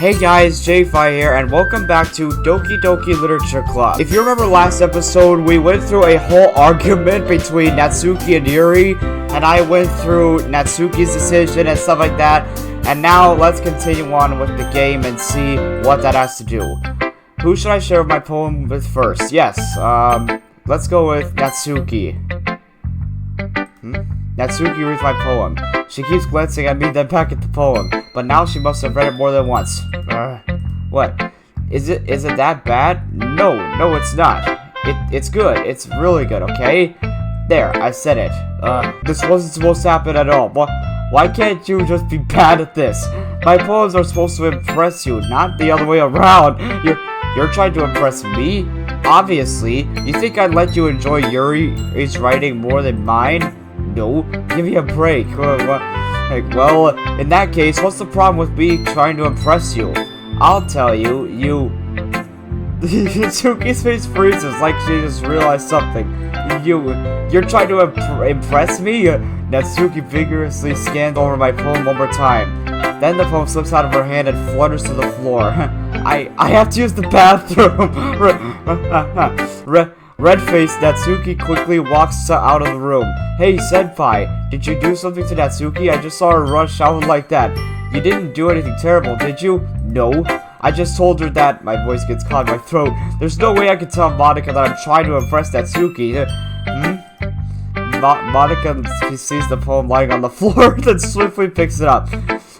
Hey guys, J-Fi here, and welcome back to Doki-Doki Literature Club. If you remember last episode, we went through a whole argument between Natsuki and Yuri, and I went through Natsuki's decision and stuff like that, and now let's continue on with the game and see what that has to do. Who should I share my poem with first? Yes, let's go with Natsuki. Natsuki reads my poem. She keeps glancing at me, then back at the poem. But now she must have read it more than once. What? Is it that bad? No, it's not. It's good. It's really good, okay? There, I said it. This wasn't supposed to happen at all. Why can't you just be bad at this? My poems are supposed to impress you, not the other way around. You're trying to impress me? Obviously. You think I'd let you enjoy Yuri's writing more than mine? No, give me a break. Well, in that case, what's the problem with me trying to impress you? I'll tell you, Natsuki's face freezes like she just realized something. You're trying to impress me? Natsuki vigorously scanned over my poem one more time. Then the poem slips out of her hand and flutters to the floor. I have to use the bathroom. Red-faced Natsuki quickly walks out of the room. Hey, Senpai, did you do something to Natsuki? I just saw her rush out like that. You didn't do anything terrible, did you? No. I just told her that. My voice gets caught in my throat. There's no way I can tell Monica that I'm trying to impress Natsuki. Monica sees the poem lying on the floor, then swiftly picks it up.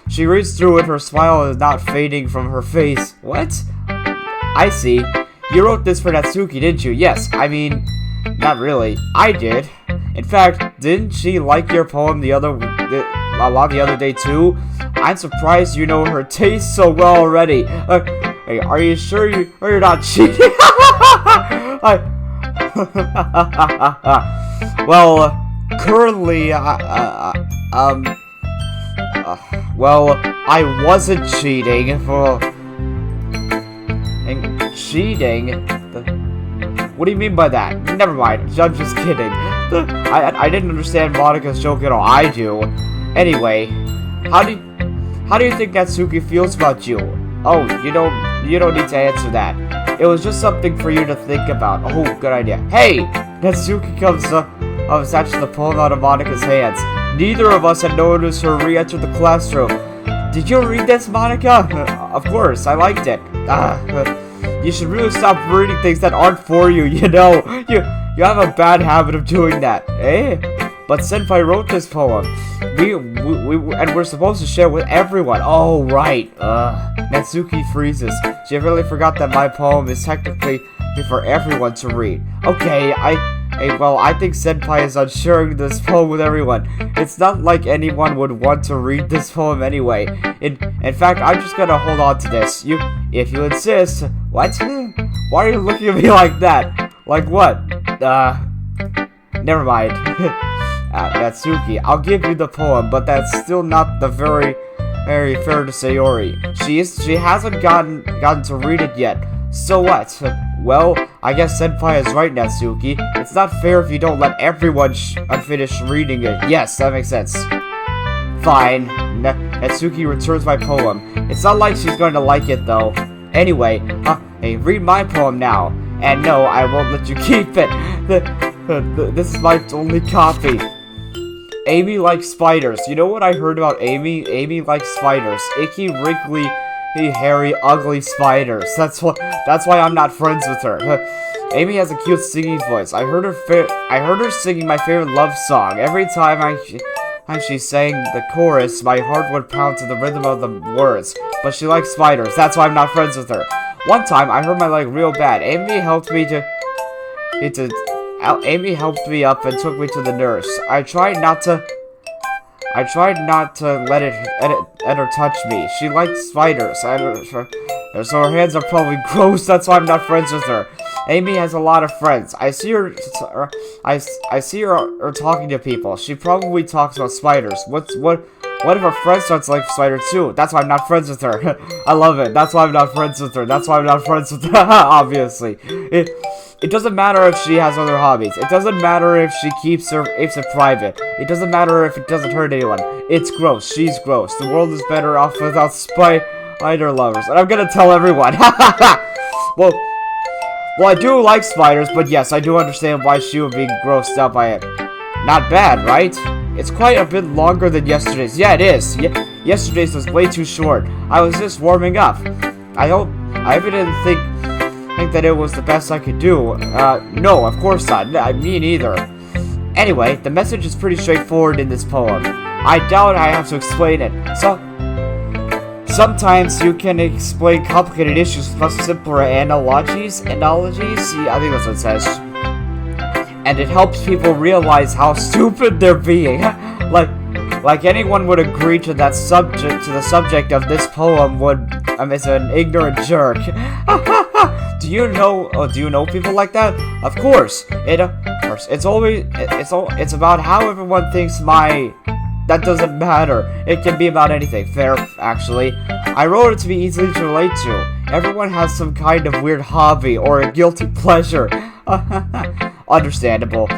She reads through it, her smile is not fading from her face. What? I see. You wrote this for Natsuki, didn't you? Yes, I mean, not really. I did. In fact, didn't she like your poem the other day too? I'm surprised you know her taste so well already. Hey, are you sure you're not cheating? Well, currently, well, I wasn't cheating. Cheating? What do you mean by that? Never mind, I'm just kidding. I didn't understand Monica's joke at all. I do. Anyway, how do you think Natsuki feels about you? Oh, you don't need to answer that. It was just something for you to think about. Oh, good idea. Hey! Natsuki comes snatches the poem out of Monica's hands. Neither of us had noticed her re-enter the classroom. Did you read this, Monica? Of course, I liked it. You should really stop reading things that aren't for you, you know. You have a bad habit of doing that, eh? But Senpai wrote this poem. And we're supposed to share with everyone. Oh, right. Natsuki freezes. She really forgot that my poem is technically for everyone to read. Okay, well, I think Senpai is on sharing this poem with everyone. It's not like anyone would want to read this poem anyway. In fact, I'm just gonna hold on to this. If you insist. What? Why are you looking at me like that? Like what? Never mind. Natsuki, I'll give you the poem, but that's still not the very fair to Sayori. She hasn't gotten to read it yet. So what? Well, I guess Senpai is right, Natsuki. It's not fair if you don't let everyone finish reading it. Yes, that makes sense. Fine. Natsuki returns my poem. It's not like she's going to like it, though. Anyway, hey, read my poem now. And no, I won't let you keep it. This is my only copy. Amy likes spiders. You know what I heard about Amy? Amy likes spiders. Icky, wrinkly, hairy, ugly spiders. That's why I'm not friends with her. Amy has a cute singing voice. I heard her singing my favorite love song. Every time she sang the chorus, my heart would pound to the rhythm of the words. But she likes spiders. That's why I'm not friends with her. One time, I hurt my leg real bad. Amy helped me up and took me to the nurse. I tried not to let her touch me. She likes spiders, so her hands are probably gross. That's why I'm not friends with her. Amy has a lot of friends. I see her talking to people. She probably talks about spiders. What if her friend starts like spiders too? That's why I'm not friends with her. I love it. That's why I'm not friends with her. That's why I'm not friends with her. Obviously. It doesn't matter if she has other hobbies. It doesn't matter if she keeps it private. It doesn't matter if it doesn't hurt anyone. It's gross. She's gross. The world is better off without Spider lovers. And I'm gonna tell everyone. well, I do like spiders, but yes, I do understand why she would be grossed out by it. Not bad, right? It's quite a bit longer than yesterday's. Yeah, it is. Yesterday's was way too short. I was just warming up. I didn't think that it was the best I could do. No, of course not. Me neither. Anyway, the message is pretty straightforward in this poem. I doubt I have to explain it. Sometimes you can explain complicated issues with much simpler analogies? Yeah, I think that's what it says. And it helps people realize how stupid they're being. like anyone would agree to that subject, to the subject of this poem is an ignorant jerk. Do you know people like that? Of course. It's about how everyone thinks that doesn't matter. It can be about anything. Fair, actually. I wrote it to be easy to relate to. Everyone has some kind of weird hobby or a guilty pleasure. Understandable.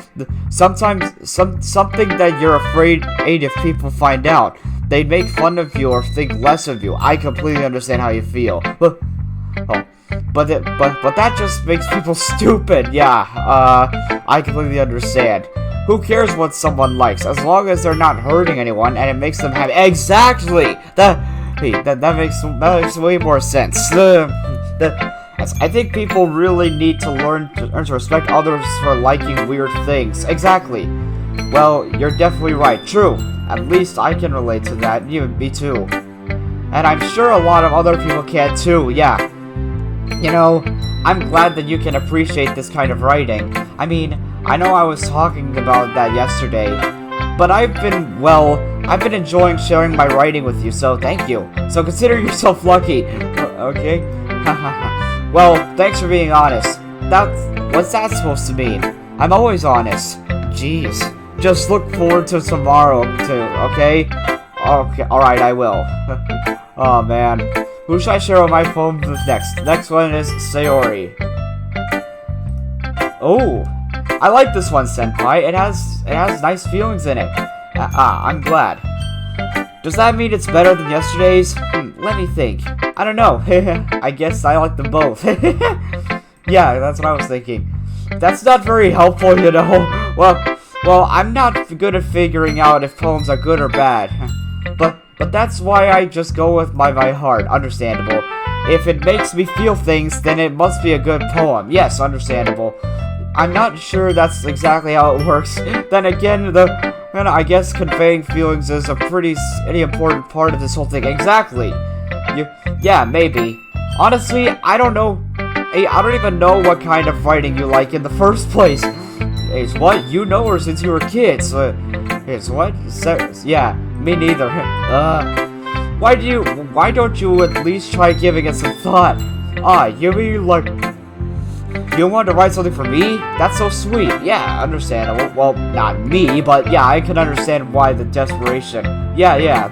Sometimes something that you're afraid if people find out. They'd make fun of you or think less of you. I completely understand how you feel. But that just makes people stupid. Yeah, I completely understand. Who cares what someone likes, as long as they're not hurting anyone and it makes them happy. Exactly! That makes way more sense. I think people really need to learn to respect others for liking weird things. Exactly. Well, you're definitely right. True. At least I can relate to that. Me too. And I'm sure a lot of other people can too. Yeah. You know, I'm glad that you can appreciate this kind of writing. I mean, I know I was talking about that yesterday, but I've been enjoying sharing my writing with you, so thank you. So consider yourself lucky. Okay? Well, thanks for being honest. What's that supposed to mean? I'm always honest. Jeez. Just look forward to tomorrow, okay? Okay, alright, I will. Oh, man. Who should I share my poem with next? Next one is Sayori. Oh, I like this one, Senpai. It has nice feelings in it. I'm glad. Does that mean it's better than yesterday's? Let me think. I don't know. I guess I like them both. Yeah, that's what I was thinking. That's not very helpful, you know. Well, I'm not good at figuring out if poems are good or bad. But that's why I just go with my heart. Understandable. If it makes me feel things, then it must be a good poem. Yes, understandable. I'm not sure that's exactly how it works. Then again, I guess conveying feelings is a pretty important part of this whole thing. Exactly. Yeah, maybe. Honestly, I don't know. I don't even know what kind of writing you like in the first place. It's what? You know her since you were kids. It's what? Yeah, me neither. Why don't you at least try giving it some thought? You mean like, you want to write something for me? That's so sweet. Yeah, understandable. Well, not me, but yeah, I can understand why the desperation. Yeah,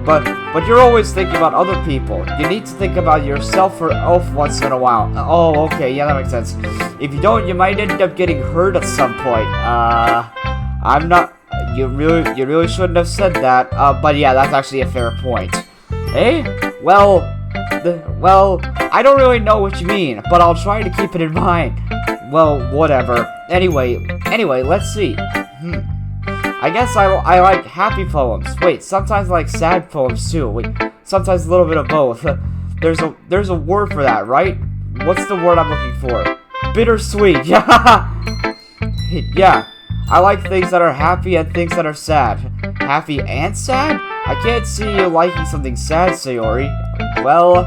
but you're always thinking about other people. You need to think about yourself once in a while. Oh, okay, yeah, that makes sense. If you don't, you might end up getting hurt at some point. I'm not. You really shouldn't have said that. But yeah, that's actually a fair point. Eh? Well, I don't really know what you mean, but I'll try to keep it in mind. Well, whatever. Anyway, let's see. I guess I like happy poems. Wait, sometimes I like sad poems too. Wait, sometimes a little bit of both. There's a word for that, right? What's the word I'm looking for? Bittersweet. Yeah. I like things that are happy and things that are sad. Happy and sad? I can't see you liking something sad, Sayori. Well,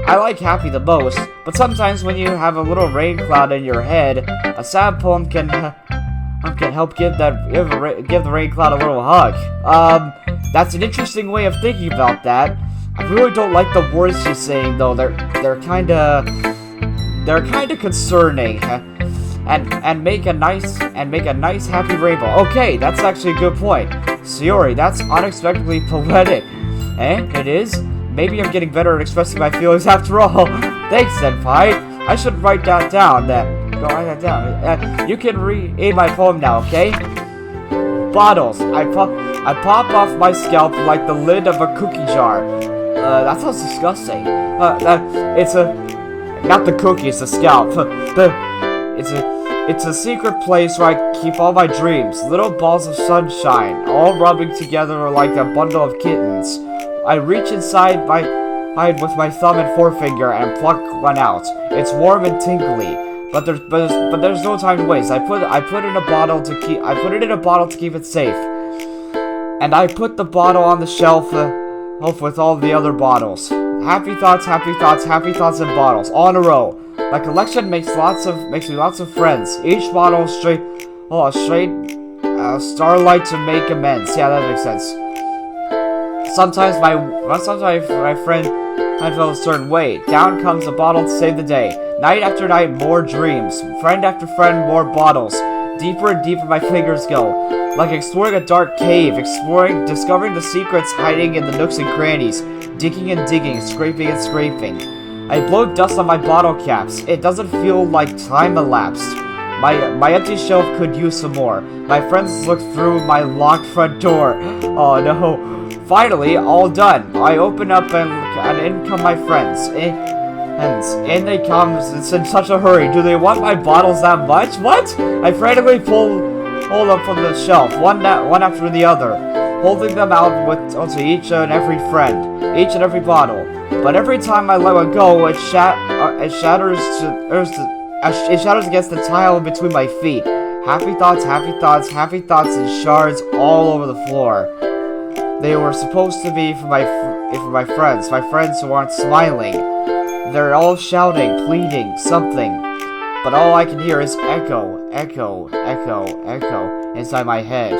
I like happy the most, but sometimes when you have a little rain cloud in your head, a sad poem can help give the rain cloud a little hug. That's an interesting way of thinking about that. I really don't like the words she's saying though. They're kinda concerning. And make a nice happy rainbow. Okay, that's actually a good point. Sayori, that's unexpectedly poetic. It is? Maybe I'm getting better at expressing my feelings after all. Thanks, Senpai. I should write that down then. Go write that down. You can read my poem now, okay? Bottles. I pop off my scalp like the lid of a cookie jar. That sounds disgusting. It's a... Not the cookie, it's the scalp. It's a secret place where I keep all my dreams. Little balls of sunshine, all rubbing together like a bundle of kittens. I reach inside with my thumb and forefinger and pluck one out. It's warm and tingly. But there's no time to waste. I put it in a bottle to keep it safe. And I put the bottle on the shelf with all the other bottles. Happy thoughts, and bottles, all in a row. My collection makes me lots of friends. Each bottle a straight starlight to make amends. Yeah, that makes sense. Sometimes my friend felt a certain way. Down comes a bottle to save the day. Night after night, more dreams. Friend after friend, more bottles. Deeper and deeper my fingers go. Like exploring a dark cave, discovering the secrets hiding in the nooks and crannies. Digging and digging, scraping and scraping. I blow dust on my bottle caps. It doesn't feel like time elapsed. My empty shelf could use some more. My friends look through my locked front door. Oh no. Finally, all done. I open up and in come my friends. In they come in such a hurry. Do they want my bottles that much? What? I frantically pull them from the shelf, one after the other, holding them out onto each and every friend, each and every bottle. But every time I let one go, it shatters against the tile between my feet. Happy thoughts, and shards all over the floor. They were supposed to be for my friends who aren't smiling. They're all shouting, pleading, something. But all I can hear is echo, echo, echo, echo inside my head.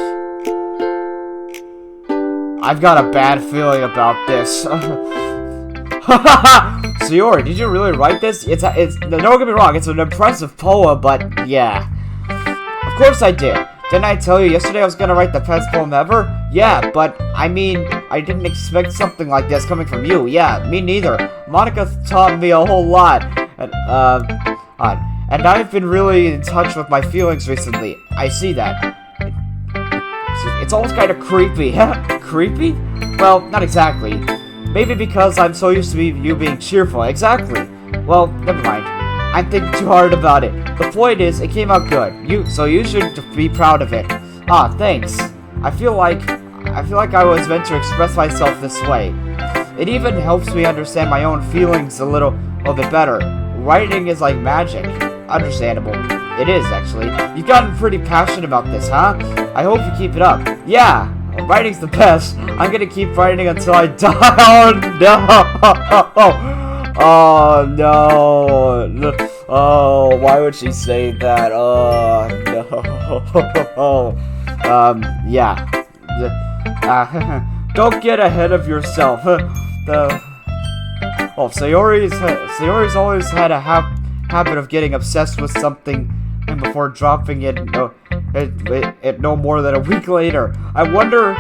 I've got a bad feeling about this. Sayori, did you really write this? Don't get me wrong, it's an impressive poem, but yeah. Of course I did. Didn't I tell you yesterday I was gonna write the best poem ever? Yeah, but I mean, I didn't expect something like this coming from you. Yeah, me neither. Monica taught me a whole lot. And I've been really in touch with my feelings recently. I see that. It's almost kind of creepy. Creepy? Well, not exactly. Maybe because I'm so used to you being cheerful. Exactly. Well, never mind. I'm thinking too hard about it. The point is, it came out good. So you should be proud of it. Ah, thanks. I feel like I was meant to express myself this way. It even helps me understand my own feelings a little bit better. Writing is like magic. Understandable. It is, actually. You've gotten pretty passionate about this, huh? I hope you keep it up. Yeah, writing's the best. I'm gonna keep writing until I die. Oh no! Oh no! Oh, why would she say that? Oh no! Yeah. Don't get ahead of yourself. Sayori's always had a habit of getting obsessed with something and before dropping it no more than a week later. I wonder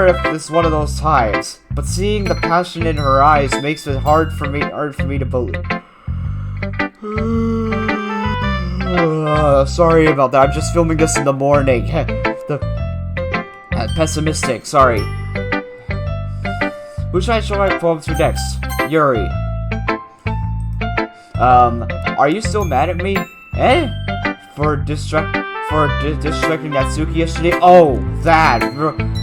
if this is one of those times. But seeing the passion in her eyes makes it hard for me to believe. Sorry about that. I'm just filming this in the morning. Pessimistic. Sorry. Who should I show my poem to next? Yuri. Are you still mad at me? For distracting Natsuki yesterday? Oh, that!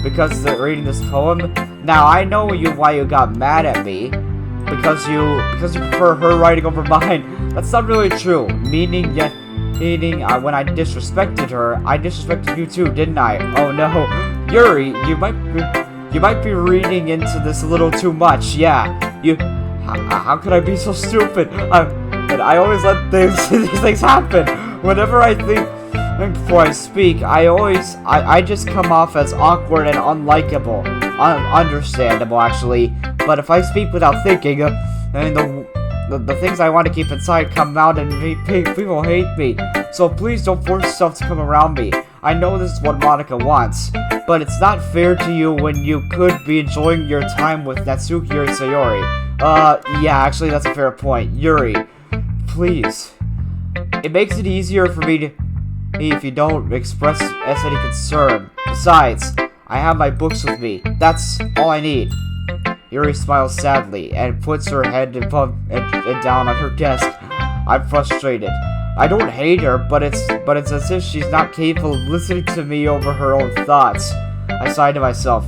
Because reading this poem? Now, I know why you got mad at me. Because you prefer her writing over mine. That's not really true. Meaning, when I disrespected her, I disrespected you too, didn't I? Oh no. Yuri, you might be reading into this a little too much. Yeah. How could I be so stupid? I always let these things happen. Whenever I think before I speak, I just come off as awkward and unlikable. Understandable, actually. But if I speak without thinking, the things I want to keep inside come out and people hate me. So please don't force yourself to come around me. I know this is what Monica wants, but it's not fair to you when you could be enjoying your time with Natsuki or Sayori. Yeah, actually that's a fair point. Yuri, please. It makes it easier for me if you don't express any concern. Besides, I have my books with me. That's all I need. Yuri smiles sadly and puts her head above and down on her desk. I'm frustrated. I don't hate her, but it's as if she's not capable of listening to me over her own thoughts. I sigh to myself.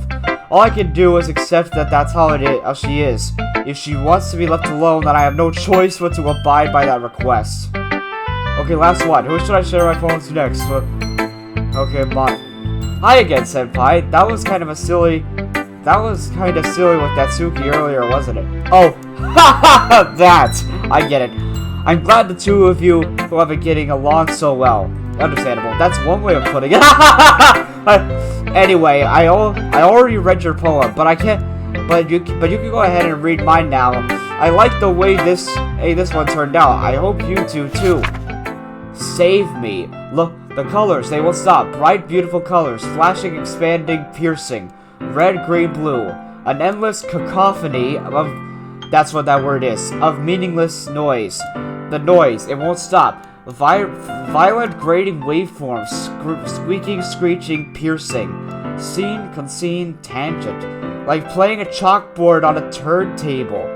All I can do is accept that that's how she is. If she wants to be left alone, then I have no choice but to abide by that request. Okay, last one. Who should I share my phone to next? Okay, hi again, senpai. That was kind of silly with Natsuki earlier, wasn't it? Oh, that! I get it. I'm glad the two of you who have been getting along so well. Understandable. That's one way of putting it. Anyway, I already read your poem, but I can't. But you can go ahead and read mine now. I like the way this one turned out. I hope you do too. Save me. Look, the colors, they will stop. Bright, beautiful colors, flashing, expanding, piercing. Red, green, blue. An endless cacophony of, that's what that word is, of meaningless noise. The noise, it won't stop. Violent, grating waveforms, squeaking, screeching, piercing. Scene, conscene, tangent. Like playing a chalkboard on a turntable.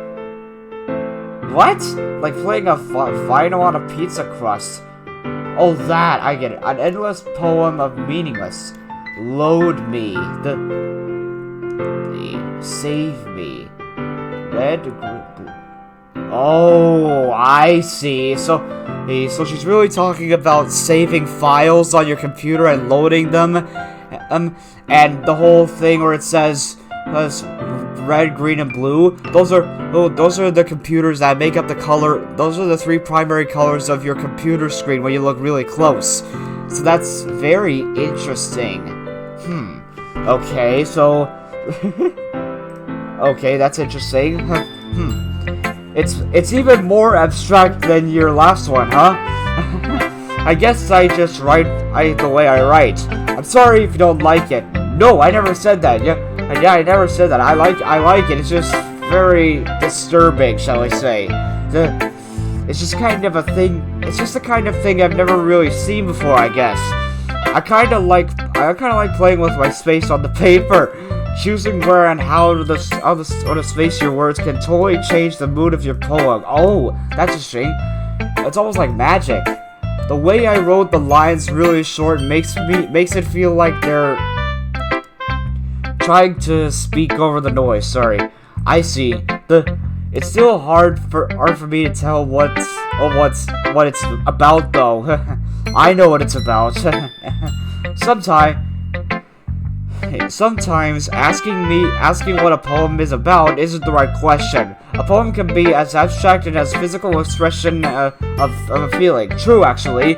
What? Like playing a vinyl on a pizza crust. Oh, that, I get it. An endless poem of meaningless. Load me. The save me. Red, blue. Oh, I see. So she's really talking about saving files on your computer and loading them. And the whole thing where it says red, green, and blue. Those are the computers that make up the color. Those are the three primary colors of your computer screen when you look really close. So that's very interesting. Okay, so okay, that's interesting. It's even more abstract than your last one, huh? I guess I just write the way I write. I'm sorry if you don't like it. No, I never said that. Yeah, I never said that. I like it. It's just very disturbing, shall I say. It's just kind of a thing. It's just the kind of thing I've never really seen before, I guess. I kind of like playing with my space on the paper. Choosing where and how to space your words can totally change the mood of your poem. Oh, that's interesting. It's almost like magic. The way I wrote the lines really short makes it feel like they're trying to speak over the noise. Sorry, I see. It's still hard for me to tell what it's about though. I know what it's about. Sometimes asking what a poem is about isn't the right question. A poem can be as abstract and as physical expression of a feeling. True, actually.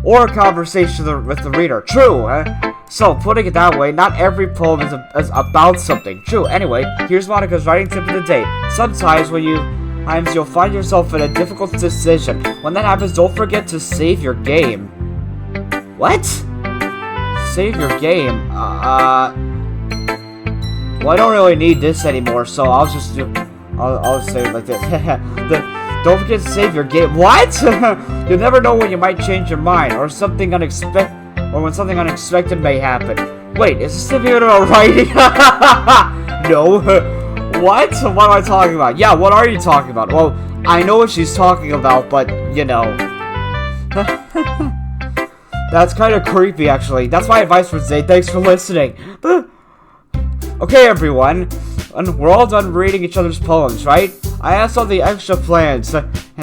Or a conversation with the reader. True. So, putting it that way, not every poem is about something. True. Anyway, here's Monica's writing tip of the day. Sometimes you'll find yourself in a difficult decision. When that happens, don't forget to save your game. What? Save your game? Well, I don't really need this anymore, so I'll just say it like this. Don't forget to save your game. What? You'll never know when you might change your mind, or when something unexpected may happen. Wait, is this even about writing? No. What? What am I talking about? Yeah, what are you talking about? Well, I know what she's talking about, but, you know. That's kind of creepy, actually. That's my advice for today. Thanks for listening. Okay, everyone. And we're all done reading each other's poems, right? I asked all the extra plans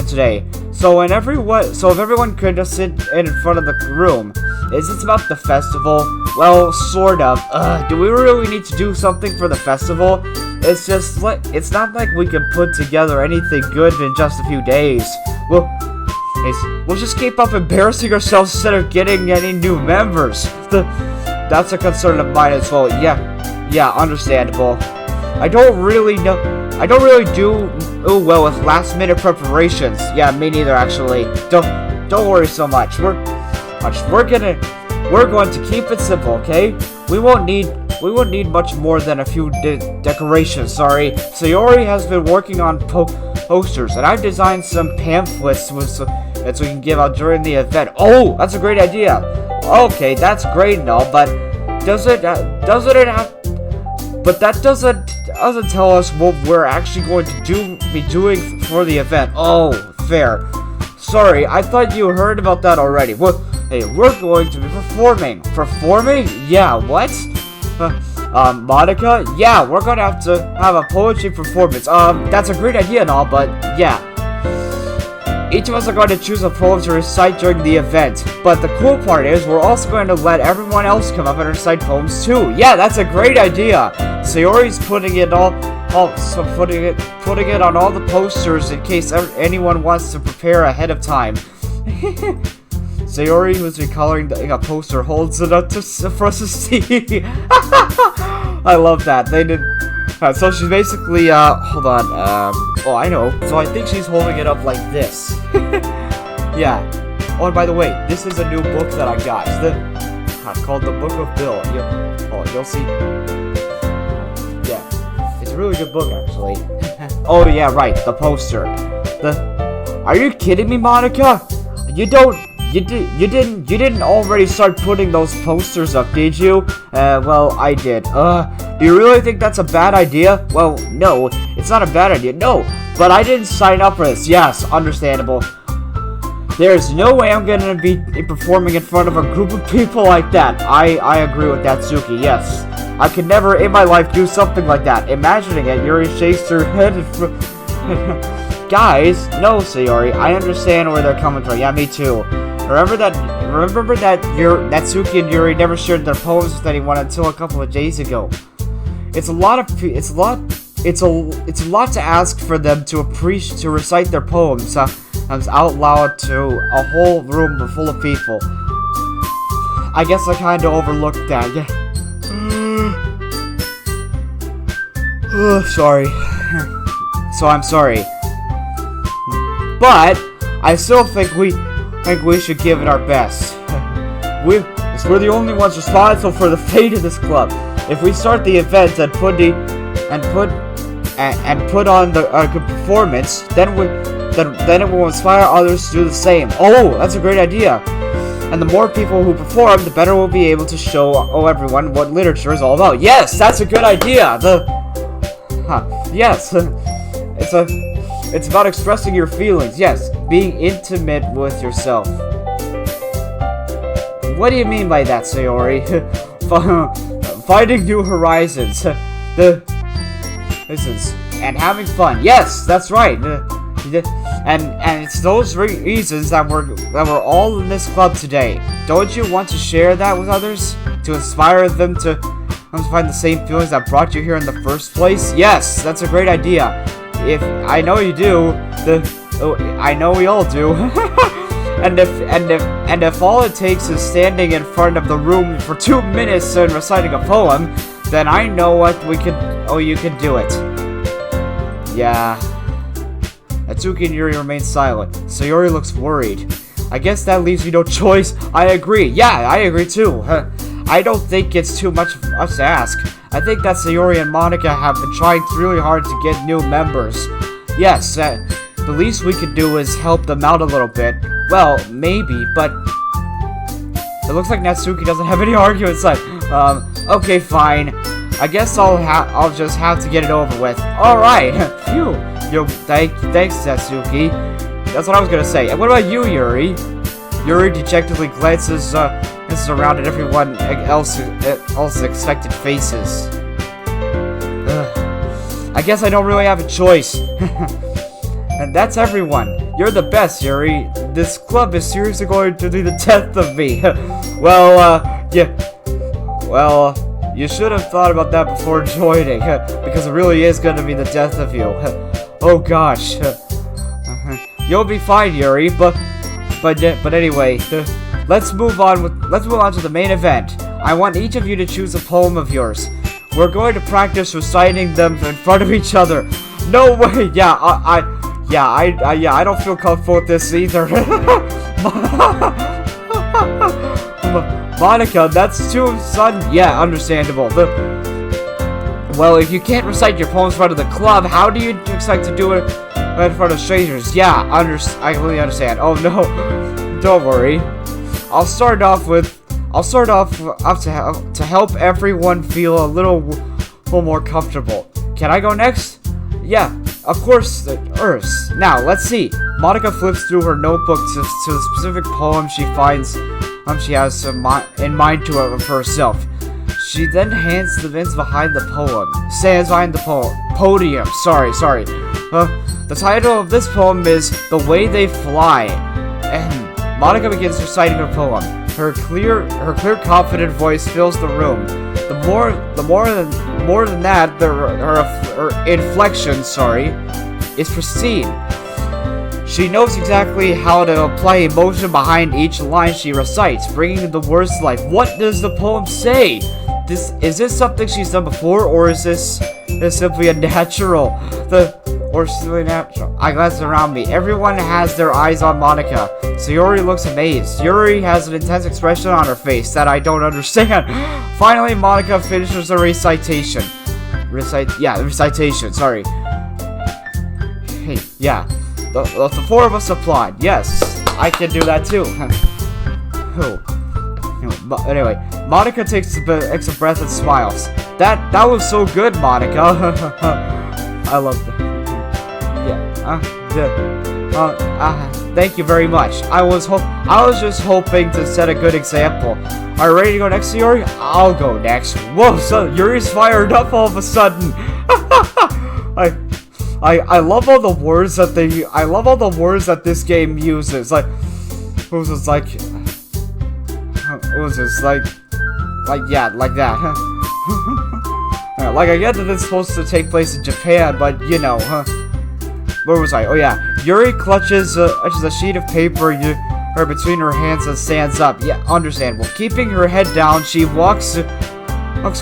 today. So if everyone could just sit in front of the room. Is this about the festival? Well, sort of. Do we really need to do something for the festival? It's not like we can put together anything good in just a few days. We'll just keep up embarrassing ourselves instead of getting any new members. That's a concern of mine as well. Yeah, understandable. I don't really do well with last-minute preparations. Yeah, me neither, actually. Don't worry so much. We're going to keep it simple, okay? We won't need much more than a few decorations. Sorry. Sayori has been working on posters, and I've designed some pamphlets that we can give out during the event. Oh, that's a great idea. Okay, that's great and all, but that doesn't doesn't tell us what we're actually going to be doing for the event. Oh, fair. Sorry, I thought you heard about that already. Well, hey, we're going to be performing. Performing? Yeah, what? Monica? Yeah, we're gonna have to have a poetry performance. That's a great idea and all, but yeah. Each of us are going to choose a poem to recite during the event. But the cool part is, we're also going to let everyone else come up and recite poems too. Yeah, that's a great idea. Sayori's putting it putting it on all the posters in case anyone wants to prepare ahead of time. Sayori, who's been coloring a poster, holds it up for us to see. I love that. They did. So she's basically, hold on, oh, I know. So I think she's holding it up like this. Yeah. Oh, and by the way, this is a new book that I got. It's called The Book of Bill. You'll see. Yeah. It's a really good book, actually. Oh, yeah, right. The poster. Are you kidding me, Monica? You didn't already start putting those posters up, did you? Well, I did. Do you really think that's a bad idea? Well, no, it's not a bad idea, no. But I didn't sign up for this. Yes, understandable. There's no way I'm gonna be performing in front of a group of people like that. I agree with that, Suki, yes. I could never in my life do something like that. Imagining it, Yuri shakes her head Guys, no, Sayori, I understand where they're coming from. Yeah, me too. Remember that Suki and Yuri never shared their poems with anyone until a couple of days ago. It's a lot to ask for them to recite their poems out loud to a whole room full of people. I guess I kind of overlooked that. Yeah. Sorry. So I'm sorry. But I still think we should give it our best. We're the only ones responsible for the fate of this club. If we start the event and put on a good performance, then it will inspire others to do the same. Oh, that's a great idea. And the more people who perform, the better we'll be able to show everyone what literature is all about. Yes, that's a good idea. Yes, it's about expressing your feelings. Yes, being intimate with yourself. What do you mean by that, Sayori? Finding new horizons. And having fun. Yes, that's right. And it's those reasons that we're all in this club today. Don't you want to share that with others? To inspire them to find the same feelings that brought you here in the first place? Yes, that's a great idea. If I know you do, I know we all do. and if all it takes is standing in front of the room for 2 minutes and reciting a poem, then I know what we can. Oh, you can do it. Yeah. Atsuki and Yuri remain silent. Sayori looks worried. I guess that leaves me no choice. I agree. Yeah, I agree too. I don't think it's too much for us to ask. I think that Sayori and Monica have been trying really hard to get new members. Yes, the least we can do is help them out a little bit. Well, maybe, but it looks like Natsuki doesn't have any arguments left. Okay, fine. I guess I'll just have to get it over with. All right. Phew. Thanks, Natsuki. That's what I was gonna say. And what about you, Yuri? Yuri dejectedly glances around at everyone else's expected faces. I guess I don't really have a choice. And that's everyone. You're the best, Yuri. This club is seriously going to be the death of me. Yeah. Well, you should have thought about that before joining, because it really is going to be the death of you. Oh gosh. You'll be fine, Yuri. But anyway, let's move on to the main event. I want each of you to choose a poem of yours. We're going to practice reciting them in front of each other. No way. Yeah, I don't feel comfortable with this either. Monica, that's too sudden. Yeah, understandable. Well, if you can't recite your poems in front of the club, how do you expect to do it in front of strangers? Yeah, I completely understand. Oh no, don't worry. I'll start off to help everyone feel a little more comfortable. can I go next? Yeah, of course, Earths. Now, let's see. Monica flips through her notebook to the specific poem she finds she has in mind for herself. She then stands behind the podium. Sorry. The title of this poem is The Way They Fly, and Monica begins reciting her poem. Her clear, confident voice fills the room. More than that, her inflection, is pristine. She knows exactly how to apply emotion behind each line she recites, bringing the words to life. What does the poem say? Is this something she's done before, or is this simply a natural? I glance around me. Everyone has their eyes on Monica. Sayori looks amazed. Yuri has an intense expression on her face that I don't understand. Finally, Monica finishes the recitation. Recitation, sorry. Hey, yeah. The four of us applaud. Yes, I can do that too. Anyway, Monica takes a breath and smiles. That was so good, Monica. I love that. Thank you very much. I was just hoping to set a good example. Are you ready to go next, Yuri? I'll go next. Whoa, so Yuri's fired up all of a sudden. I love all the words that this game uses. Like that. Like I get that it's supposed to take place in Japan, but you know, Where was I? Oh yeah, Yuri clutches a sheet of paper between her hands and stands up. Yeah, understandable. Keeping her head down, she walks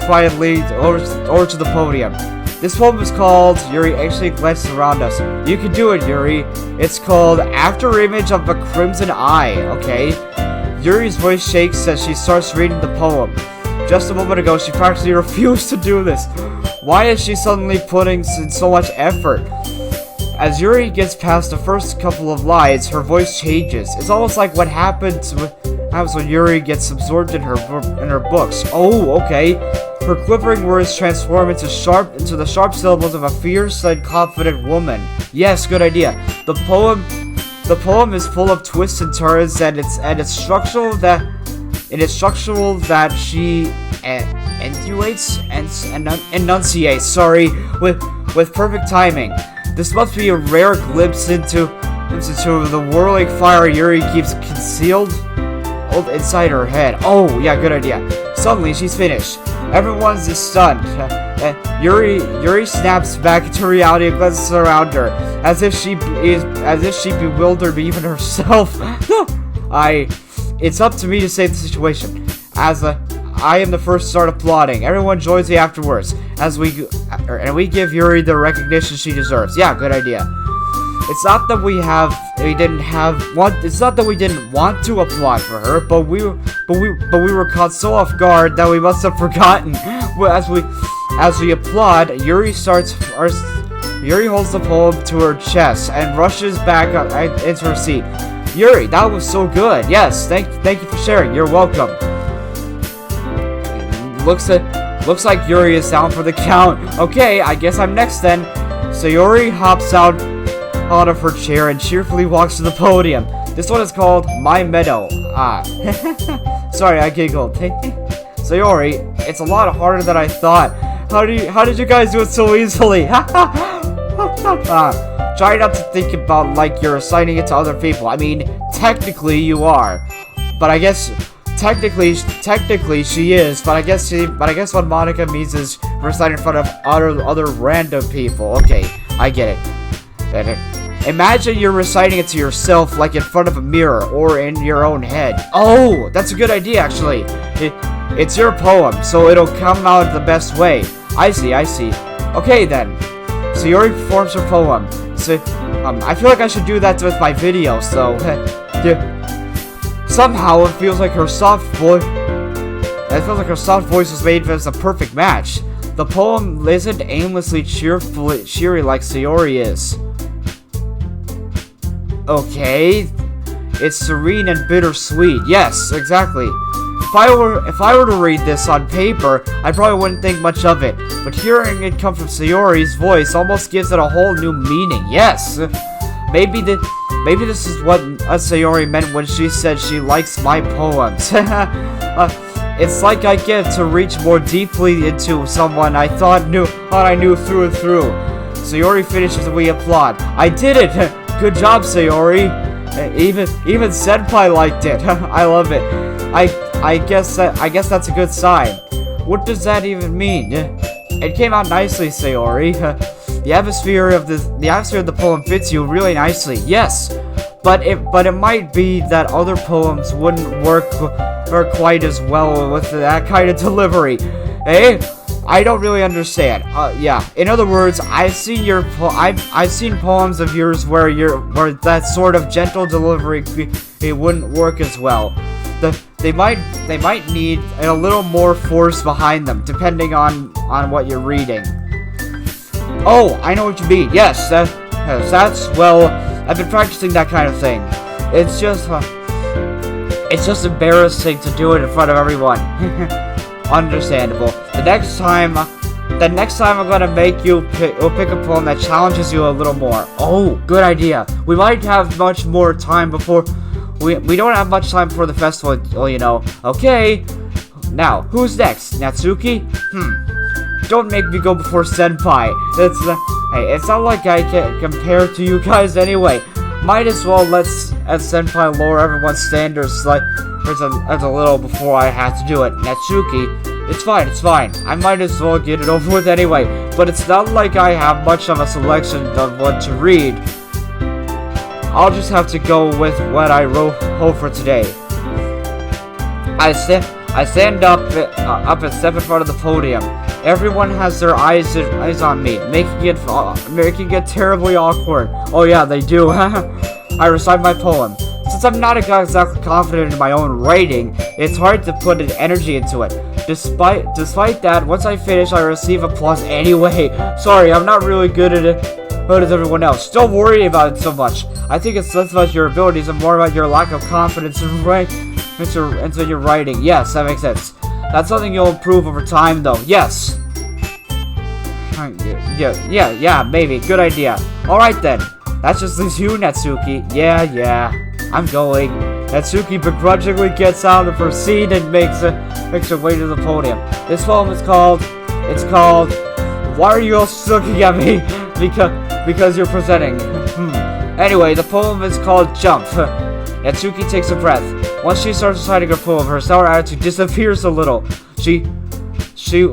quietly over to the podium. This poem is called, Yuri actually glances around us. You can do it, Yuri. It's called After Image of a Crimson Eye, okay? Yuri's voice shakes as she starts reading the poem. Just a moment ago, she practically refused to do this. Why is she suddenly putting in so much effort? As Yuri gets past the first couple of lines, her voice changes. It's almost like what happens when Yuri gets absorbed in her books. Oh, okay. Her quivering words transform into the sharp syllables of a fierce and confident woman. Yes, good idea. The poem is full of twists and turns, and it's structural that she enunciates. With perfect timing. This must be a rare glimpse into the whirling fire Yuri keeps concealed inside her head. Oh, yeah, good idea. Suddenly, she's finished. Everyone's just stunned. Yuri snaps back into reality and glances around her, as if she bewildered even herself. It's up to me to save the situation. I am the first to start applauding. Everyone joins me afterwards, we give Yuri the recognition she deserves. Yeah, good idea. It's not that we didn't want to applaud for her, but we were caught so off guard that we must have forgotten. As we applaud, Yuri holds the poem to her chest and rushes back into her seat. Yuri, that was so good. Yes, thank you for sharing. You're welcome. Looks like Yuri is down for the count. Okay, I guess I'm next then. So Yuri hops out of her chair and cheerfully walks to the podium. This one is called My Meadow. Sorry, I giggled. So Yuri, it's a lot harder than I thought. How did you guys do it so easily? Try not to think about like you're assigning it to other people. I mean, technically you are, but I guess technically she is. But I guess what Monica means is reciting in front of other random people. Okay, I get it. Imagine you're reciting it to yourself, like in front of a mirror or in your own head. Oh, that's a good idea, actually. It's your poem, so it'll come out the best way. I see. Okay then. So Yuri performs her poem. So, I feel like I should do that with my video. So, somehow it feels like her soft voice. Was made as a perfect match. The poem isn't aimlessly cheery like Sayori is. Okay, it's serene and bittersweet. Yes, exactly. if I were to read this on paper, I probably wouldn't think much of it. But hearing it come from Sayori's voice almost gives it a whole new meaning. Yes, maybe this is what Sayori meant when she said she likes my poems. It's like I get to reach more deeply into someone I thought I knew through and through. Sayori finishes and we applaud. I did it! Good job, Sayori! Even Senpai liked it. I love it. I guess that's a good sign. What does that even mean? It came out nicely, Sayori. The atmosphere of the poem fits you really nicely. Yes, but it might be that other poems wouldn't work quite as well with that kind of delivery. Eh? I don't really understand. Yeah. In other words, I've seen poems of yours where that sort of gentle delivery it wouldn't work as well. They might need a little more force behind them, depending on what you're reading. Oh, I know what you mean. Yes, that's well. I've been practicing that kind of thing. It's just embarrassing to do it in front of everyone. Understandable. The next time I'm gonna make you pick a poem that challenges you a little more. Oh, good idea. We might have much more time before. We don't have much time before the festival, you know. Okay. Now, who's next? Natsuki? Don't make me go before Senpai. Hey, it's not like I can compare to you guys anyway. Might as well let Senpai lower everyone's standards like as a little before I have to do it. Natsuki, it's fine. I might as well get it over with anyway. But it's not like I have much of a selection of what to read. I'll just have to go with what I wrote for today. I stand up and step in front of the podium. Everyone has their eyes on me, making it terribly awkward. Oh yeah, they do. I recite my poem. Since I'm not exactly confident in my own writing, it's hard to put an energy into it. Despite that, once I finish, I receive applause anyway. Sorry, I'm not really good at it. But as everyone else, don't worry about it so much. I think it's less about your abilities and more about your lack of confidence in your writing. Yes, that makes sense. That's something you'll improve over time, though. Yes. Yeah, maybe. Good idea. Alright then. That just leaves you, Natsuki. Yeah. I'm going. Natsuki begrudgingly gets out of her seat and makes her way to the podium. This poem is called... Why are you all looking at me? Because you're presenting. Anyway, the poem is called Jump. Natsuki takes a breath. Once she starts reciting her poem, her sour attitude disappears a little.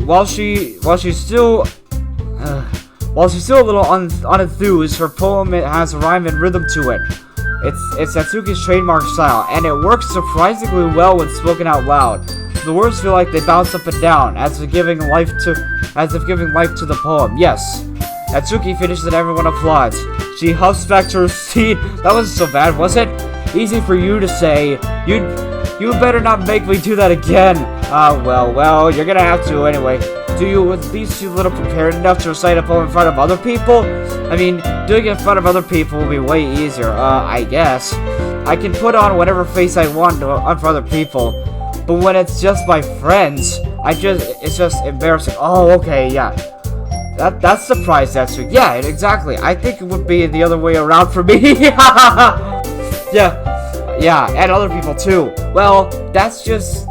While she's still a little unenthused, her poem has a rhyme and rhythm to it. It's Natsuki's trademark style, and it works surprisingly well when spoken out loud. The words feel like they bounce up and down, as if giving life to the poem. Yes. Natsuki finishes and everyone applauds. She huffs back to her seat. That wasn't so bad, was it? Easy for you to say. You better not make me do that again. Well, you're gonna have to anyway. Do you at least feel a little prepared enough to recite a poem in front of other people? I mean, doing it in front of other people will be way easier, I guess. I can put on whatever face I want for other people. But when it's just my friends, it's just embarrassing. Oh, okay, yeah. That's the prize, Natsuki. Yeah, exactly. I think it would be the other way around for me. Yeah, and other people too. Well, that's just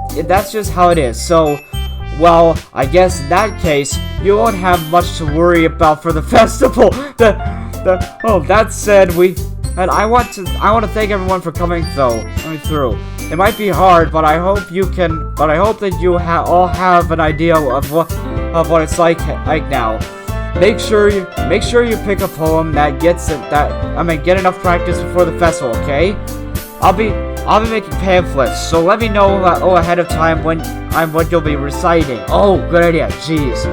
how it is. So, well, I guess in that case, you won't have much to worry about for the festival. That said, I want to thank everyone for coming through. It might be hard, but I hope that you all have an idea of what it's like now. Make sure you pick a poem that get enough practice before the festival, okay? I'll be making pamphlets, so let me know ahead of time what you'll be reciting. Oh, good idea. Jeez,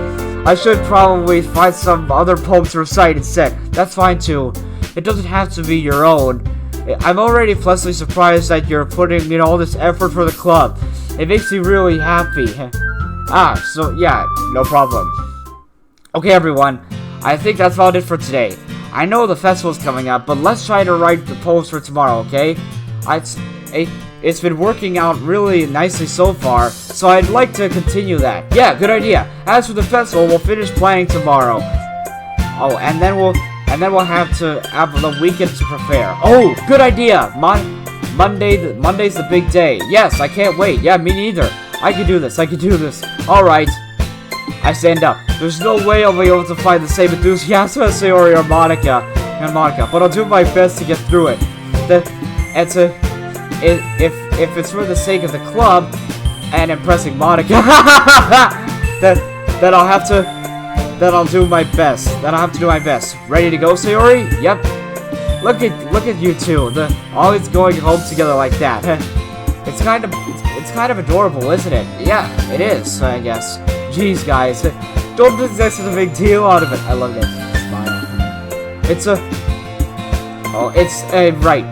I should probably find some other poems to recite instead. That's fine too. It doesn't have to be your own. I'm already pleasantly surprised that you're putting in all this effort for the club. It makes me really happy. So yeah, no problem. Okay, everyone, I think that's about it for today. I know the festival's coming up, but let's try to write the poems for tomorrow, okay? it's been working out really nicely so far, so I'd like to continue that. Yeah, good idea. As for the festival, we'll finish planning tomorrow. Oh, and then we'll have to have the weekend to prepare. Oh, good idea. Monday's the big day. Yes, I can't wait. Yeah, me neither. I can do this. All right. I stand up. There's no way I'll be able to find the same enthusiasm as Sayori or Monica, but I'll do my best to get through it. If it's for the sake of the club and impressing Monica, then I'll do my best. Ready to go, Sayori? Yep. Look at you two. Always going home together like that. It's kind of adorable, isn't it? Yeah, it is, I guess. Jeez, guys, don't make such a big deal out of it. I love this smile. Right.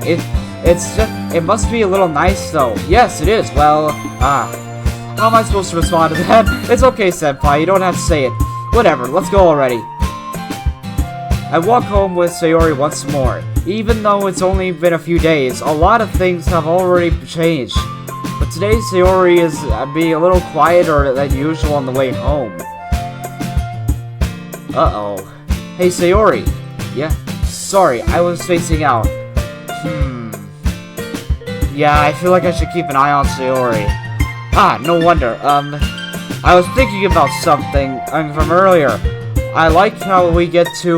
It must be a little nice, though. Yes, it is. Well, how am I supposed to respond to that? It's okay, Senpai. You don't have to say it. Whatever. Let's go already. I walk home with Sayori once more. Even though it's only been a few days, a lot of things have already changed. But today, Sayori is being a little quieter than usual on the way home. Uh-oh. Hey, Sayori. Yeah? Sorry, I was spacing out. Yeah, I feel like I should keep an eye on Sayori. Ah, no wonder. I was thinking about something from earlier. I like how we get to...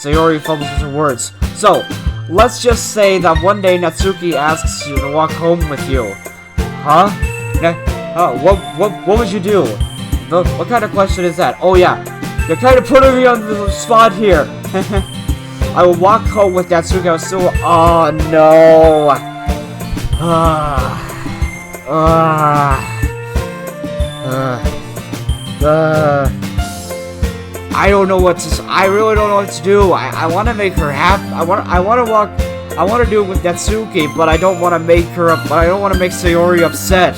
Sayori fumbles with her words. So, let's just say that one day Natsuki asks you to walk home with you. Huh? What would you do? What kind of question is that? Oh yeah, you're kind of putting me on the spot here. I will walk home with Natsuki. I was still... Oh no. I don't know what to... I really don't know what to do. I want to make her happy. I want to do it with Natsuki, but I don't want to make her up. But I don't want to make Sayori upset.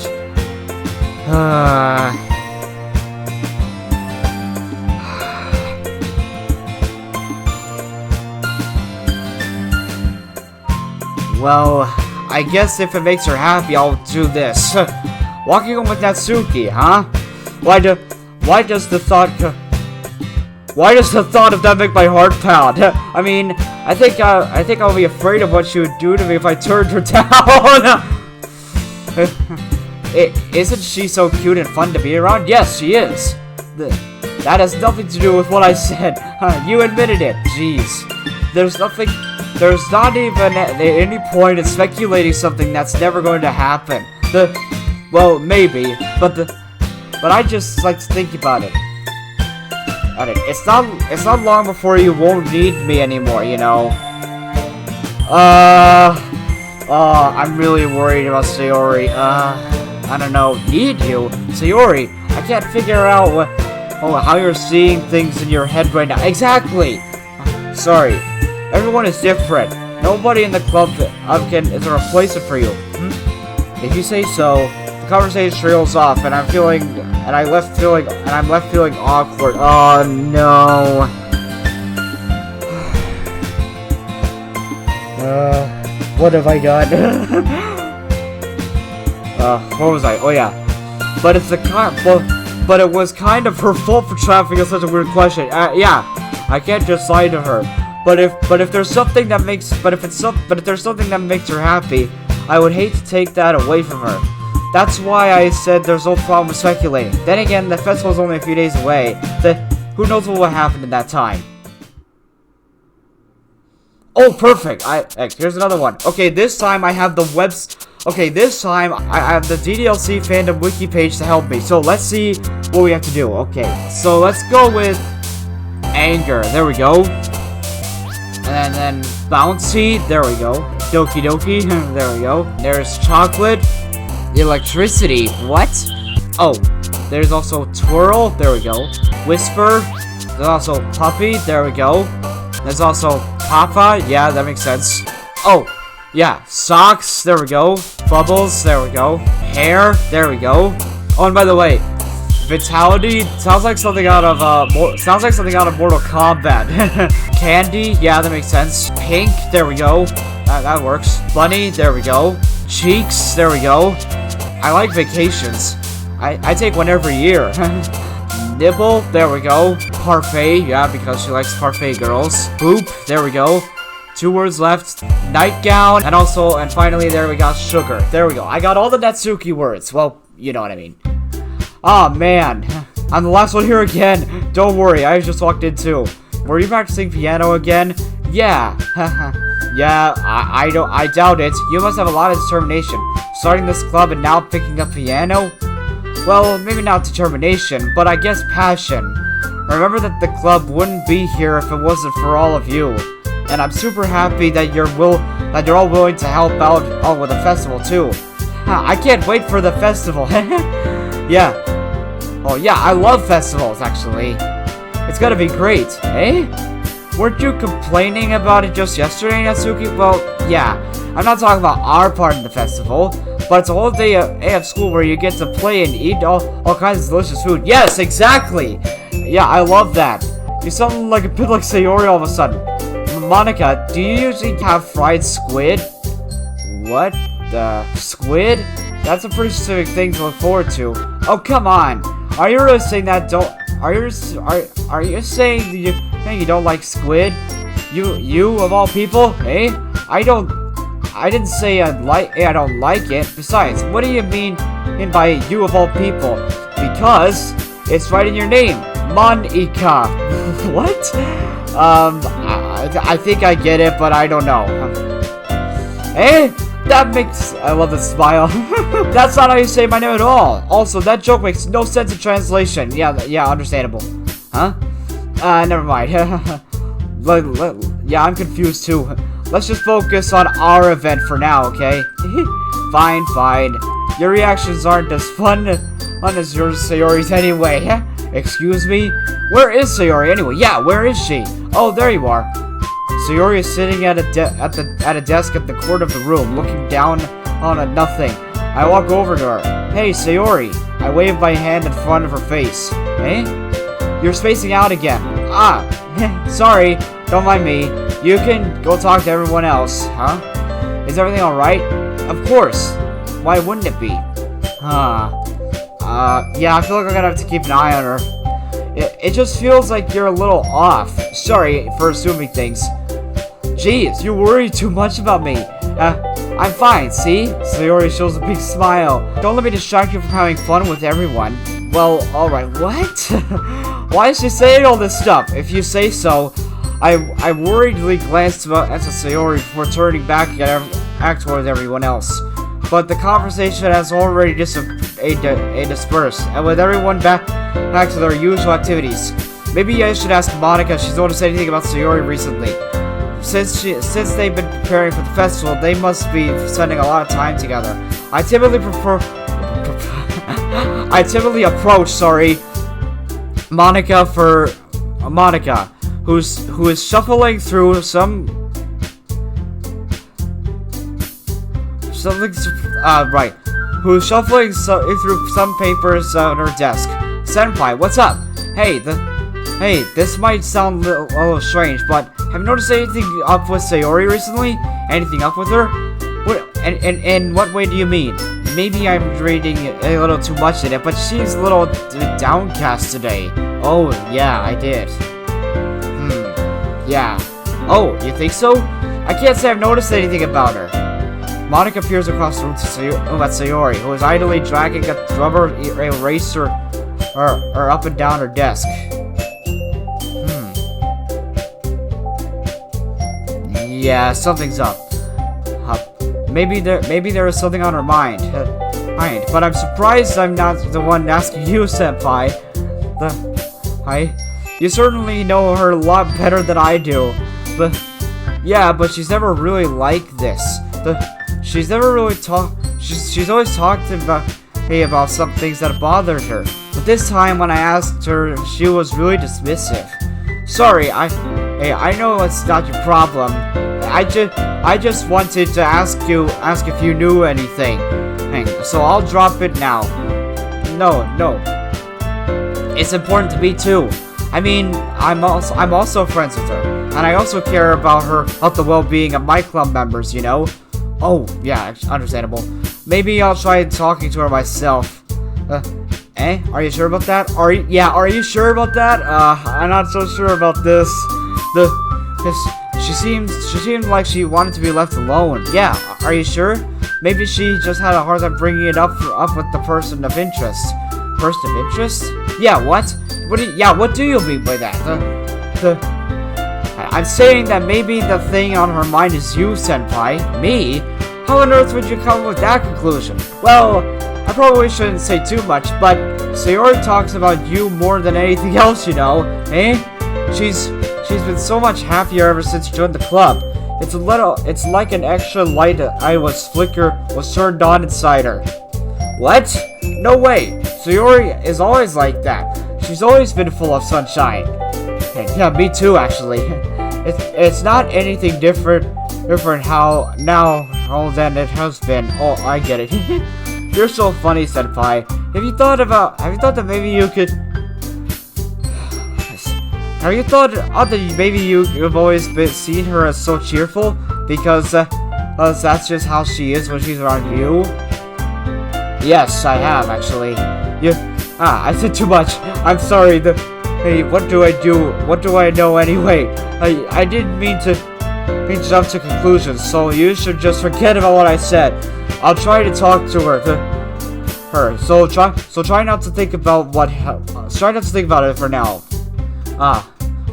Well, I guess if it makes her happy, I'll do this. Walking home with Natsuki, huh? Why does the thought of that make my heart pound? I think I'll be afraid of what she would do to me if I turned her down. Isn't she so cute and fun to be around? Yes, she is. That has nothing to do with what I said. You admitted it. Jeez. There's not even any point in speculating something that's never going to happen. Well, maybe, but I just like to think about it. It's not long before you won't need me anymore, you know. I'm really worried about Sayori. I don't know. Need you? Sayori, I can't figure out how you're seeing things in your head right now. Exactly! Sorry. Everyone is different. Nobody in the club is a replacement for you. If you say so. The conversation trails off, and I'm left feeling awkward. Oh no. What have I done? What was I? Oh yeah. But it was kind of her fault for trafficking such a weird question. Yeah. I can't just lie to her. But if there's something that makes her happy, I would hate to take that away from her. That's why I said there's no problem with speculating. Then again, the festival's only a few days away. Who knows what will happen in that time? Oh, perfect! Here's another one. Okay, this time I have the this time I have the DDLC fandom wiki page to help me. So let's see what we have to do. Okay, so let's go with anger. There we go. And then bouncy. There we go. Doki-Doki. There we go. There's chocolate. Electricity. What? Oh, there's also twirl. There we go. Whisper. There's also puppy. There we go. There's also papa. Yeah, that makes sense. Oh, yeah. Socks. There we go. Bubbles. There we go. Hair. There we go. Oh, and by the way, vitality sounds like something out of Mortal Kombat. Candy. Yeah, that makes sense. Pink. There we go. That works. Bunny. There we go. cheeks, there we go. I like vacations. I take one every year. Nibble, there we go. Parfait, yeah, because she likes parfait girls. Boop, there we go. 2 words left. Nightgown, and finally, there we got sugar. There we go. I got all the Natsuki words. Well, you know what I mean. Aw, man. I'm the last one here again. Don't worry, I just walked in too. Were you practicing piano again? Yeah. Yeah, I doubt it. You must have a lot of determination. Starting this club and now picking up piano? Well, maybe not determination, but I guess passion. Remember that the club wouldn't be here if it wasn't for all of you. And I'm super happy that you're all willing to help out with the festival too. I can't wait for the festival. Yeah. Oh yeah, I love festivals actually. It's gonna be great, eh? Weren't you complaining about it just yesterday, Natsuki? Well, yeah. I'm not talking about our part in the festival, but it's a whole day of school where you get to play and eat all kinds of delicious food. Yes, exactly! Yeah, I love that. You sound like a bit like Sayori all of a sudden. Monica, do you usually have fried squid? What? The squid? That's a pretty specific thing to look forward to. Oh, come on! Are you really saying that are you saying you don't like squid? You of all people? Eh? I didn't say I don't like it. Besides, what do you mean by you of all people? Because it's right in your name. Monica. What? I think I get it, but I don't know. Eh? That makes... I love the smile. That's not how you say my name at all. Also, that joke makes no sense in translation. Yeah, understandable. Huh? Never mind. Yeah, I'm confused too. Let's just focus on our event for now, okay? Fine. Your reactions aren't as fun as yours, Sayori's anyway. Excuse me? Where is Sayori anyway? Yeah, where is she? Oh, there you are. Sayori is sitting at a desk at the corner of the room, looking down on a nothing. I walk over to her. Hey, Sayori. I wave my hand in front of her face. Eh? You're spacing out again. Ah, sorry. Don't mind me. You can go talk to everyone else, huh? Is everything alright? Of course. Why wouldn't it be? Yeah, I feel like I'm gonna have to keep an eye on her. It just feels like you're a little off. Sorry for assuming things. Jeez, you worry too much about me. I'm fine, see? Sayori shows a big smile. Don't let me distract you from having fun with everyone. Well, alright, what? Why is she saying all this stuff? If you say so. I worriedly glanced at Sayori before turning back towards everyone else. But the conversation has already dispersed, and with everyone back to their usual activities. Maybe I should ask Monica if she's noticed anything about Sayori recently. Since they've been preparing for the festival, they must be spending a lot of time together. I typically approach Monica, who is shuffling through through some papers on her desk. Senpai, what's up? Hey, this might sound a little strange, but have you noticed anything up with Sayori recently? Anything up with her? What? And what way do you mean? Maybe I'm reading a little too much in it, but she's a little downcast today. Oh, yeah, I did. Yeah. Oh, you think so? I can't say I've noticed anything about her. Monica peers across the room at Sayori, who is idly dragging a rubber eraser up and down her desk. Yeah, something's up. Maybe there is something on her mind. But I'm surprised I'm not the one asking you, Senpai. You certainly know her a lot better than I do. But she's never really like this. She's never really she's always talked about some things that bothered her. But this time when I asked her, she was really dismissive. Sorry, I know it's not your problem. I just wanted to ask if you knew anything. So I'll drop it now. No. It's important to me too. I mean, I'm also friends with her, and I also care about the well-being of my club members, you know. Oh, yeah, understandable. Maybe I'll try talking to her myself. Are you sure about that? Are you sure about that? I'm not so sure about this. She seemed like she wanted to be left alone. Yeah, are you sure? Maybe she just had a hard time bringing it up with the person of interest. Person of interest? Yeah, what? What do you mean by that? I'm saying that maybe the thing on her mind is you, Senpai. Me? How on earth would you come with that conclusion? Well, I probably shouldn't say too much, but Sayori talks about you more than anything else, you know, eh? She's been so much happier ever since she joined the club. It's like an extra light was turned on inside her. What? No way. Sayori is always like that. She's always been full of sunshine. Yeah, me too, actually. It's not anything different how now than it has been. Oh, I get it. You're so funny, Senpai. Have you thought that maybe you could... Have you thought that maybe you've always seen her as so cheerful? Because that's just how she is when she's around you? Yes, I have, actually. I said too much. I'm sorry. Hey, what do I do? What do I know anyway? I didn't mean to jump to conclusions, so you should just forget about what I said. I'll try to talk to her. So try not to think about it for now.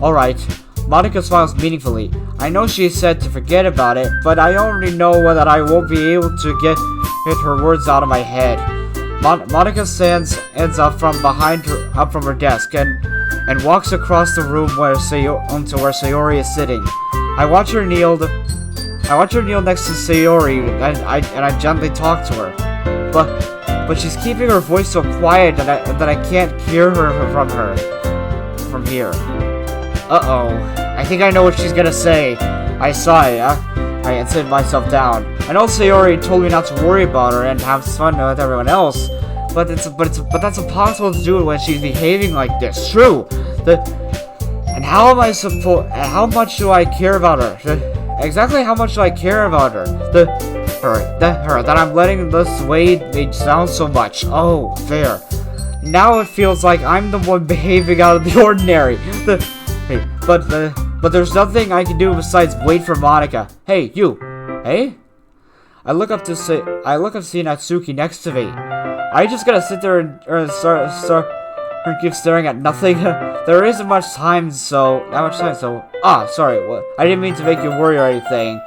Alright. Monica smiles meaningfully. I know she said to forget about it, but I already know that I won't be able to get her words out of my head. Monica ends up from her desk and walks across the room to where Sayori is sitting. I watch her kneel next to Sayori and I gently talk to her. But she's keeping her voice so quiet that I can't hear her from here. Uh-oh. I think I know what she's gonna say. I saw it. I sit myself down. I know Sayori told me not to worry about her and have fun with everyone else, but that's impossible to do when she's behaving like this. True. And how much do I care about her? Exactly how much do I care about her? That I'm letting this weigh me down so much. Oh, there. Now it feels like I'm the one behaving out of the ordinary. But there's nothing I can do besides wait for Monica. Hey, you. Hey? I look up to see Natsuki next to me. Are you just gonna sit there and start keep staring at nothing? There isn't much time, so sorry. What? I didn't mean to make you worry or anything.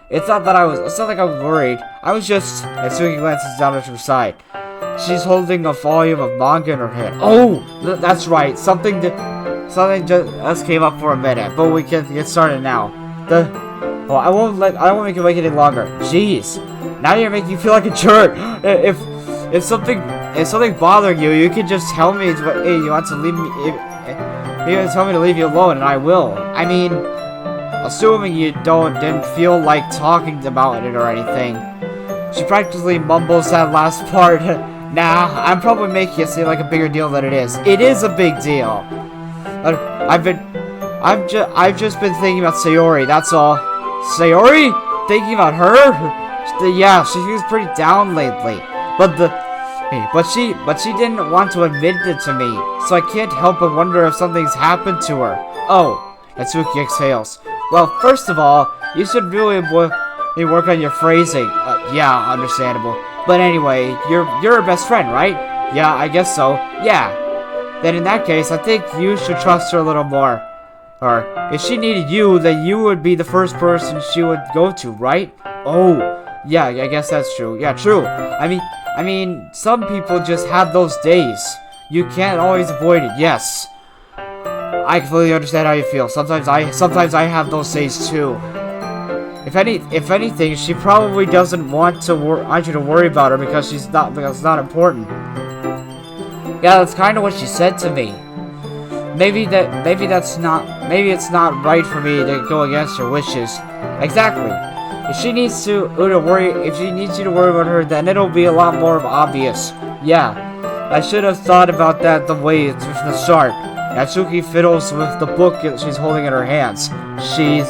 It's not like I was worried. I was just... Natsuki glances down at her side. She's holding a volume of manga in her hand. Oh, that's right. Something just came up for a minute, but we can get started now. I won't make you wait any longer. Jeez, now you're making me feel like a jerk. If something bothering you, you can just tell me. Hey, you want to leave me? You can tell me to leave you alone, and I will. I mean, assuming you didn't feel like talking about it or anything. She practically mumbles that last part. Nah, I'm probably making it seem like a bigger deal than it is. It is a big deal. I've just been thinking about Sayori, that's all. Sayori? Thinking about her? Yeah, she seems pretty down lately. But she didn't want to admit it to me, so I can't help but wonder if something's happened to her. Oh, Natsuki exhales. Well, first of all, you should really work on your phrasing. Yeah, understandable. But anyway, you're her best friend, right? Yeah, I guess so. Yeah. Then in that case, I think you should trust her a little more. Or, if she needed you, then you would be the first person she would go to, right? Oh, yeah, I guess that's true. Yeah, true. I mean, some people just have those days. You can't always avoid it, yes. I completely understand how you feel. Sometimes I have those days too. If anything, she probably doesn't want you to worry about her because it's not important. Yeah, that's kind of what she said to me. Maybe it's not right for me to go against her wishes. Exactly. If she needs you to worry about her, then it'll be a lot more obvious. Yeah, I should have thought about that from the start. Natsuki fiddles with the book she's holding in her hands. She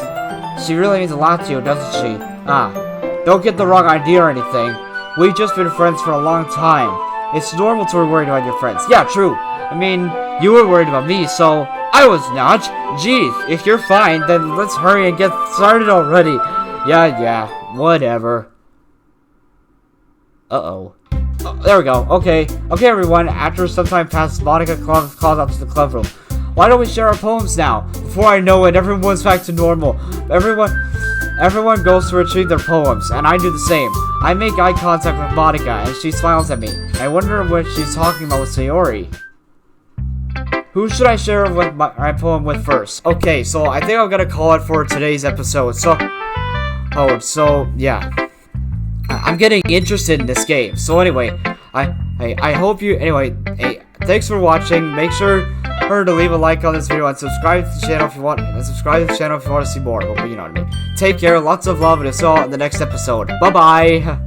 really means a lot to you, doesn't she? don't get the wrong idea or anything. We've just been friends for a long time. It's normal to be worried about your friends. Yeah, true. I mean, you were worried about me, so I was not. Geez, if you're fine, then let's hurry and get started already. Yeah, whatever. Uh-oh. Oh, there we go. Okay, everyone. After some time passes, Monica calls out to the club room. Why don't we share our poems now? Before I know it, everyone's back to normal. Everyone goes to retrieve their poems, and I do the same. I make eye contact with Monica, and she smiles at me. I wonder what she's talking about with Sayori. Who should I share with my poem with first? Okay, so I think I'm gonna call it for today's episode. Yeah. I'm getting interested in this game. So anyway, I hope you. Anyway, hey, thanks for watching. Make sure to leave a like on this video and subscribe to the channel if you want. And subscribe to the channel if you want to see more. But you know what I mean. Take care. Lots of love, and I'll see you all in the next episode. Bye bye.